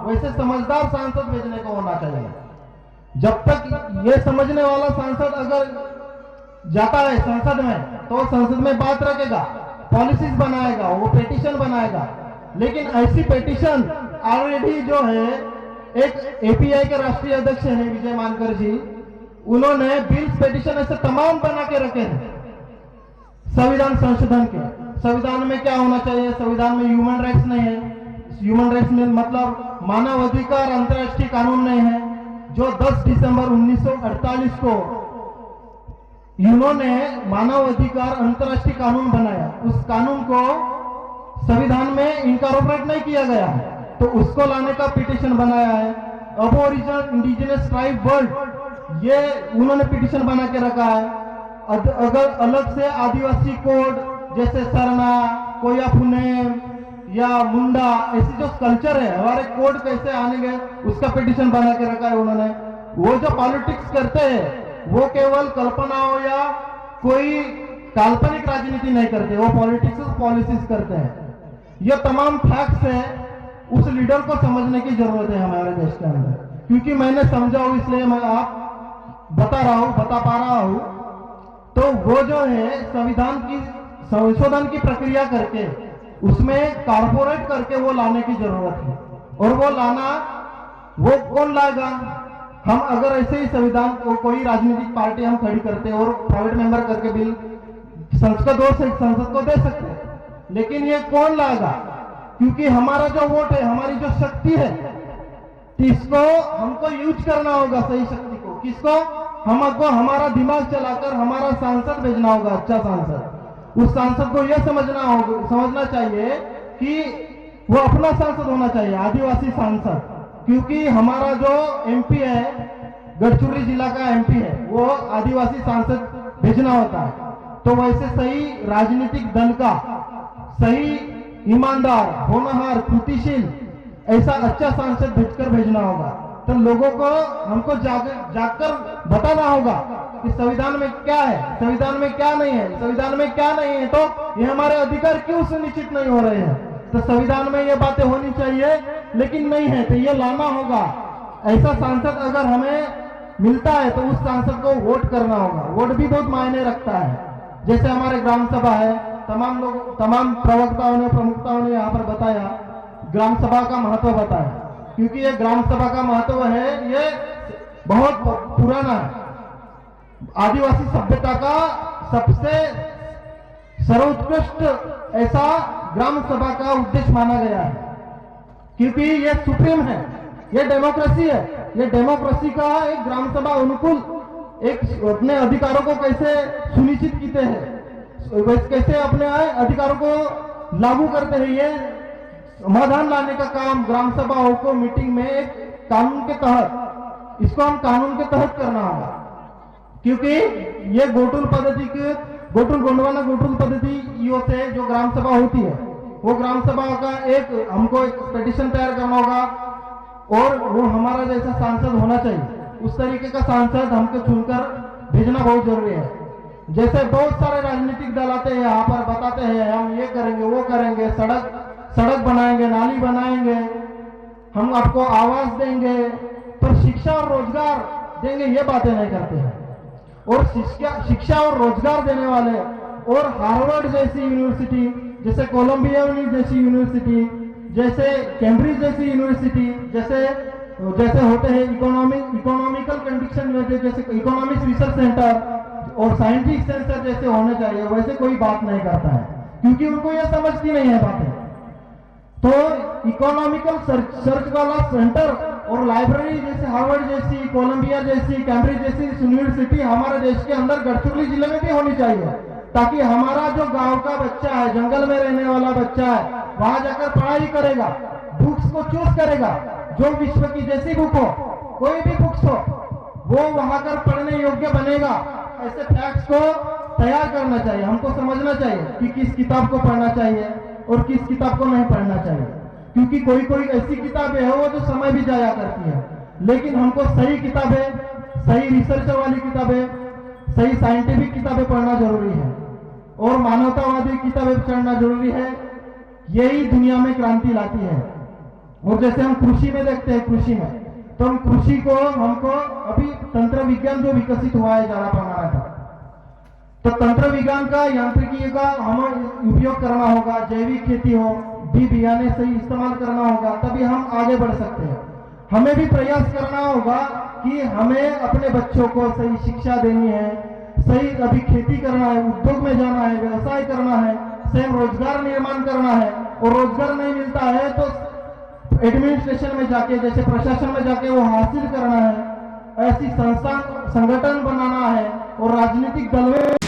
वैसे समझदार सांसद भेजने को होना चाहिए। जब तक ये समझने वाला सांसद अगर जाता है संसद में तो संसद में बात रखेगा, पॉलिसीज बनाएगा, वो पेटिशन बनाएगा। लेकिन ऐसी पेटिशन ऑलरेडी जो है एक एपीआई के राष्ट्रीय अध्यक्ष है विजय मानकर जी, उन्होंने बिल्स पेटिशन ऐसे तमाम बना के रखे हैं संविधान संशोधन के। संविधान में क्या होना चाहिए, संविधान में ह्यूमन राइट्स नहीं है, ह्यूमन राइट्स में मतलब मानव अधिकार अंतर्राष्ट्रीय कानून नहीं है। जो 10 दिसंबर 1948 को इन्होंने मानव अधिकार अंतर्राष्ट्रीय कानून बनाया, उस कानून को संविधान में इनकॉर्पोरेट नहीं किया गया है, तो उसको लाने का पिटीशन बनाया है। अबोरिजिनल इंडिजिनस ट्राइब वर्ल्ड ये उन्होंने पिटीशन बना के रखा है। अगर अलग से आदिवासी कोड जैसे सरना, कोया पुनेम या मुंडा ऐसी जो कल्चर है हमारे कोड कैसे आने उसका पिटीशन बना के रखा है उन्होंने। वो जो पॉलिटिक्स करते हैं वो केवल कल्पनाओं या कोई काल्पनिक राजनीति नहीं करते, वो पॉलिटिक्स पॉलिसीज करते हैं। ये तमाम फैक्ट्स है, उस लीडर को समझने की जरूरत है हमारे देश के अंदर। क्योंकि मैंने समझा हूं इसलिए मैं आप बता पा रहा हूं। तो वो जो है संविधान की संशोधन की प्रक्रिया करके उसमें कारपोरेट करके वो लाने की जरूरत है। और वो लाना वो कौन लाएगा? हम अगर ऐसे ही संविधान को कोई राजनीतिक पार्टी हम खड़ी करते हैं और प्राइवेट मेंबर करके बिल संसद को दे सकते हैं, लेकिन ये कौन लाएगा? क्योंकि हमारा जो वोट है, हमारी जो शक्ति है, इसको हमको यूज करना होगा सही शक्ति को। किसको? हमको हमारा दिमाग चलाकर हमारा सांसद भेजना होगा, अच्छा सांसद। उस सांसद को यह समझना चाहिए कि वो अपना सांसद होना चाहिए, आदिवासी सांसद। क्योंकि हमारा जो एमपी है, गढ़चिरौली जिला का एमपी है, वो आदिवासी सांसद भेजना होता है। तो वैसे सही राजनीतिक दल का सही ईमानदार, होनहार, कृतिशील ऐसा अच्छा सांसद भेजना होगा। तो लोगों को हमको जाकर बताना होगा कि संविधान में क्या है, संविधान में क्या नहीं है, संविधान में क्या नहीं है, तो ये हमारे अधिकार क्यों सुनिश्चित नहीं हो रहे हैं। तो संविधान में ये बातें होनी चाहिए, लेकिन नहीं है, तो ये लाना होगा। ऐसा सांसद अगर हमें मिलता है तो उस सांसद को वोट करना होगा। वोट भी बहुत मायने रखता है। जैसे हमारे ग्राम सभा है, तमाम प्रवक्ताओं ने, प्रमुखताओं ने यहाँ पर बताया, ग्राम सभा का महत्व बताया। क्योंकि ये ग्राम सभा का महत्व है, ये बहुत पुराना है। आदिवासी सभ्यता का सबसे सर्वोत्कृष्ट ऐसा ग्राम सभा का उद्देश्य माना गया है। क्योंकि ये सुप्रीम है, ये डेमोक्रेसी है। ये डेमोक्रेसी का एक ग्राम सभा अनुकूल एक अपने अधिकारों को कैसे सुनिश्चित करते हैं, कैसे अपने अधिकारों को लागू करते हैं, ये समाधान लाने का काम ग्राम सभाओं को मीटिंग में एक कानून के तहत, इसको हम कानून के तहत करना होगा। क्योंकि ये गोटुल गोंडवाना पद्धति से जो ग्राम सभा होती है, वो ग्राम सभा का हमको एक पिटीशन तैयार करना होगा और वो हमारा जैसा सांसद होना चाहिए। उस तरीके का सांसद हमको चुनकर भेजना बहुत जरूरी है। जैसे बहुत सारे राजनीतिक दल आते हैं यहाँ पर, बताते हैं हम ये करेंगे, वो करेंगे, सड़क बनाएंगे, नाली बनाएंगे, हम आपको आवास देंगे, पर शिक्षा और रोजगार देंगे, ये बातें नहीं करते हैं। और शिक्षा और रोजगार देने वाले और हार्वर्ड जैसी यूनिवर्सिटी, जैसे कोलंबिया जैसी यूनिवर्सिटी, जैसे कैम्ब्रिज जैसी यूनिवर्सिटी, जैसे होते हैं इकोनॉमिकल कंडीशन में, जैसे इकोनॉमिक्स रिसर्च सेंटर और साइंटिफिक सेंटर जैसे होने चाहिए, वैसे कोई बात नहीं करता है। क्योंकि उनको यह समझती नहीं है बातें। तो इकोनॉमिकल सर्च वाला सेंटर और लाइब्रेरी जैसे हार्वर्ड जैसी, कोलंबिया जैसी, कैम्ब्रिज जैसी यूनिवर्सिटी हमारे देश के अंदर गढ़चिरौली जिले में भी होनी चाहिए, ताकि हमारा जो गांव का बच्चा है, जंगल में रहने वाला बच्चा है, वहां जाकर पढ़ाई करेगा, बुक्स को चूज करेगा, जो विश्व की जैसी बुक हो, कोई भी बुक्स हो, वो वहां कर पढ़ने योग्य बनेगा। ऐसे फैक्ट्स को तैयार करना चाहिए। हमको समझना चाहिए कि किस किताब को पढ़ना चाहिए और किस किताब को नहीं पढ़ना चाहिए। क्योंकि कोई ऐसी किताबें है वो तो समय भी जाया करती है, लेकिन हमको सही किताबें, सही रिसर्च वाली किताबें, सही साइंटिफिक किताबें पढ़ना जरूरी है और मानवतावादी किताबें पढ़ना जरूरी है। यही दुनिया में क्रांति लाती है। और जैसे हम कृषि में देखते हैं, कृषि में तो हम कृषि को हमको अभी तंत्र विज्ञान जो विकसित हुआ है ज़्यादा पैमाने पर, तो तंत्र विज्ञान का यांत्रिकी का हमें उपयोग करना होगा, जैविक खेती हो, बियाने सही इस्तेमाल करना होगा, तभी हम आगे बढ़ सकते हैं। हमें भी प्रयास करना होगा कि हमें अपने बच्चों को सही शिक्षा देनी है, सही अभी खेती करना है, उद्योग में जाना है, व्यवसाय करना है, स्वयं रोजगार निर्माण करना है, और रोजगार नहीं मिलता है तो एडमिनिस्ट्रेशन में जाके, जैसे प्रशासन में जाके वो हासिल करना है, ऐसी संस्था संगठन बनाना है और राजनीतिक दल में